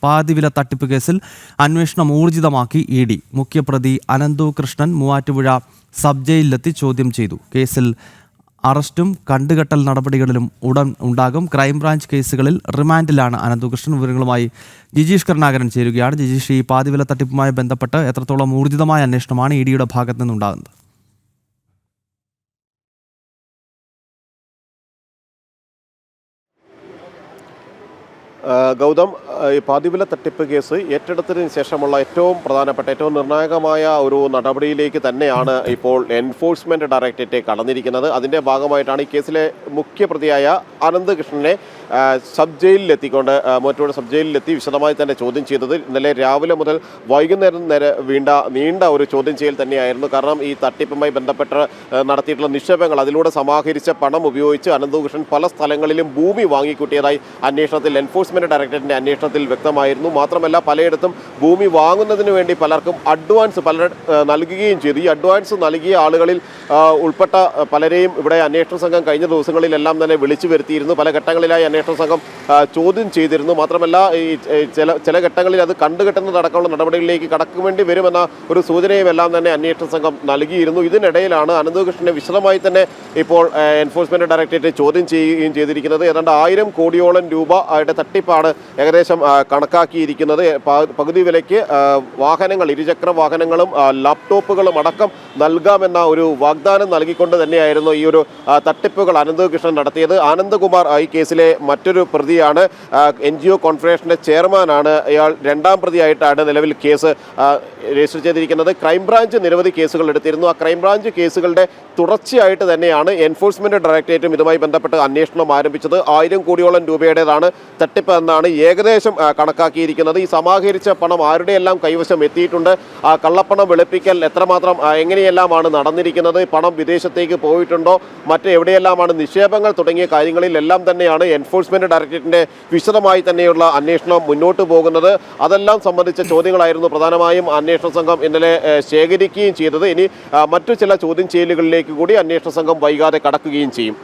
പാതിവില തട്ടിപ്പ് കേസിൽ അന്വേഷണം ഊർജിതമാക്കി ED. മുഖ്യപ്രതി അനന്തു കൃഷ്ണൻ മൂവാറ്റുപുഴ സബ് ജയിലിലെത്തി ചോദ്യം ചെയ്തു. കേസിൽ അറസ്റ്റും കണ്ടുകെട്ടൽ നടപടികളിലും ഉടൻ ഉണ്ടാകും. ക്രൈംബ്രാഞ്ച് കേസുകളിൽ റിമാൻഡിലാണ് അനന്തകൃഷ്ണൻ. വിവരങ്ങളുമായി ജിജീഷ് കരുണാകരൻ ചേരുകയാണ്. ജിജീഷ്, ഈ പാതിവില തട്ടിപ്പുമായി ബന്ധപ്പെട്ട് എത്രത്തോളം ഊർജിതമായ അന്വേഷണമാണ് EDയുടെ ഭാഗത്തു നിന്നുണ്ടാകുന്നത്? ഗൗതം, ഈ പാതിവില തട്ടിപ്പ് കേസ് ഏറ്റെടുത്തതിന് ശേഷമുള്ള ഏറ്റവും പ്രധാനപ്പെട്ട ഏറ്റവും നിർണായകമായ ഒരു നടപടിയിലേക്ക് തന്നെയാണ് ഇപ്പോൾ എൻഫോഴ്സ്മെന്റ് ഡയറക്ടറേറ്റ് കടന്നിരിക്കുന്നത്. അതിൻ്റെ ഭാഗമായിട്ടാണ് ഈ കേസിലെ മുഖ്യപ്രതിയായ അനന്തകൃഷ്ണനെ സബ് ജയിലിലെത്തിക്കൊണ്ട് മൂവാറ്റുപുഴ സബ് ജയിലിലെത്തി വിശദമായി തന്നെ ചോദ്യം ചെയ്തത്. ഇന്നലെ രാവിലെ മുതൽ വൈകുന്നേരം വരെ നീണ്ട ഒരു ചോദ്യം ചെയ്യൽ തന്നെയായിരുന്നു. കാരണം ഈ തട്ടിപ്പുമായി ബന്ധപ്പെട്ട് നടത്തിയിട്ടുള്ള നിക്ഷേപങ്ങൾ, അതിലൂടെ സമാഹരിച്ച പണം ഉപയോഗിച്ച് അനന്തകൃഷ്ണൻ പല സ്ഥലങ്ങളിലും ഭൂമി വാങ്ങിക്കൂട്ടിയതായി അന്വേഷണത്തിൽ എൻഫോഴ്സ്മെന്റ് ഡയറക്ടറേറ്റിന്റെ അന്വേഷണത്തിൽ വ്യക്തമായിരുന്നു. മാത്രമല്ല പലയിടത്തും ഭൂമി വാങ്ങുന്നതിന് വേണ്ടി പലർക്കും അഡ്വാൻസ് നൽകുകയും ചെയ്തു. ഈ അഡ്വാൻസ് നൽകിയ ആളുകളിൽ ഉൾപ്പെട്ട പലരെയും ഇവിടെ അന്വേഷണ സംഘം കഴിഞ്ഞ ദിവസങ്ങളിലെല്ലാം തന്നെ വിളിച്ചു വരുത്തിയിരുന്നു. പല ഘട്ടങ്ങളിലായി അന്വേഷണ സംഘം ചോദ്യം ചെയ്തിരുന്നു. മാത്രമല്ല ഈ ചില ഘട്ടങ്ങളിൽ അത് കണ്ടുകെട്ടുന്നതടക്കമുള്ള നടപടികളിലേക്ക് കടക്കുവേണ്ടി വരുമെന്ന ഒരു സൂചനയും എല്ലാം തന്നെ അന്വേഷണ സംഘം നൽകിയിരുന്നു. ഇതിനിടയിലാണ് അനന്തകൃഷ്ണനെ വിശദമായി തന്നെ ഇപ്പോൾ എൻഫോഴ്സ്മെന്റ് ഡയറക്ടറേറ്റ് ചോദ്യം ചെയ്യുകയും ചെയ്തിരിക്കുന്നത്. ഏതാണ്ട് 1000 കോടിയോളം രൂപയുടെ തട്ടിപ്പാണ് ഏകദേശം കണക്കാക്കിയിരിക്കുന്നത്. പകുതി വിലയ്ക്ക് വാഹനങ്ങൾ, ഇരുചക്ര വാഹനങ്ങളും ലാപ്ടോപ്പുകളും അടക്കം നൽകാമെന്ന ഒരു വാഗ്ദാനം നൽകിക്കൊണ്ട് തന്നെയായിരുന്നു ഈ ഒരു തട്ടിപ്പുകൾ അനന്തകൃഷ്ണൻ നടത്തിയത്. ആനന്ദകുമാർ ഈ കേസിലെ മറ്റൊരു പ്രതിയാണ്. NGO കോൺഫറേഷന്റെ ചെയർമാനാണ് ഇയാൾ. രണ്ടാം പ്രതിയായിട്ടാണ് നിലവിൽ കേസ് രജിസ്റ്റർ ചെയ്തിരിക്കുന്നത്. ക്രൈംബ്രാഞ്ച് നിരവധി കേസുകൾ എടുത്തിരുന്നു. ആ ക്രൈംബ്രാഞ്ച് കേസുകളുടെ തുടർച്ചയായിട്ട് തന്നെയാണ് എൻഫോഴ്സ്മെന്റ് ഡയറക്ടറേറ്റും ഇതുമായി ബന്ധപ്പെട്ട് അന്വേഷണം ആരംഭിച്ചത്. 1000 കോടിയോളം രൂപയുടേതാണ് തട്ടിപ്പ് എന്നാണ് ഏകദേശം കണക്കാക്കിയിരിക്കുന്നത്. ഈ സമാഹരിച്ച പണം ആരുടെയെല്ലാം കൈവശം എത്തിയിട്ടുണ്ട്, ആ കള്ളപ്പണം വെളുപ്പിക്കൽ എത്രമാത്രം എങ്ങനെയെല്ലാമാണ് നടന്നിരിക്കുന്നത്, പണം വിദേശത്തേക്ക് പോയിട്ടുണ്ടോ, മറ്റെവിടെയെല്ലാമാണ് നിക്ഷേപങ്ങൾ തുടങ്ങിയ കാര്യങ്ങളിലെല്ലാം തന്നെയാണ് എൻഫോഴ്സ്മെന്റ് ഡയറക്ടറേറ്റിന്റെ വിശദമായി തന്നെയുള്ള അന്വേഷണം മുന്നോട്ട് പോകുന്നത്. അതെല്ലാം സംബന്ധിച്ച ചോദ്യങ്ങളായിരുന്നു പ്രധാനമായും അന്വേഷണ സംഘം ഇന്നലെ ശേഖരിക്കുകയും ചെയ്തത്. ഇനി മറ്റു ചില ചോദ്യം ചെയ്യലുകളിലേക്ക് കൂടി അന്വേഷണ സംഘം വൈകാതെ കടക്കുകയും ചെയ്യും.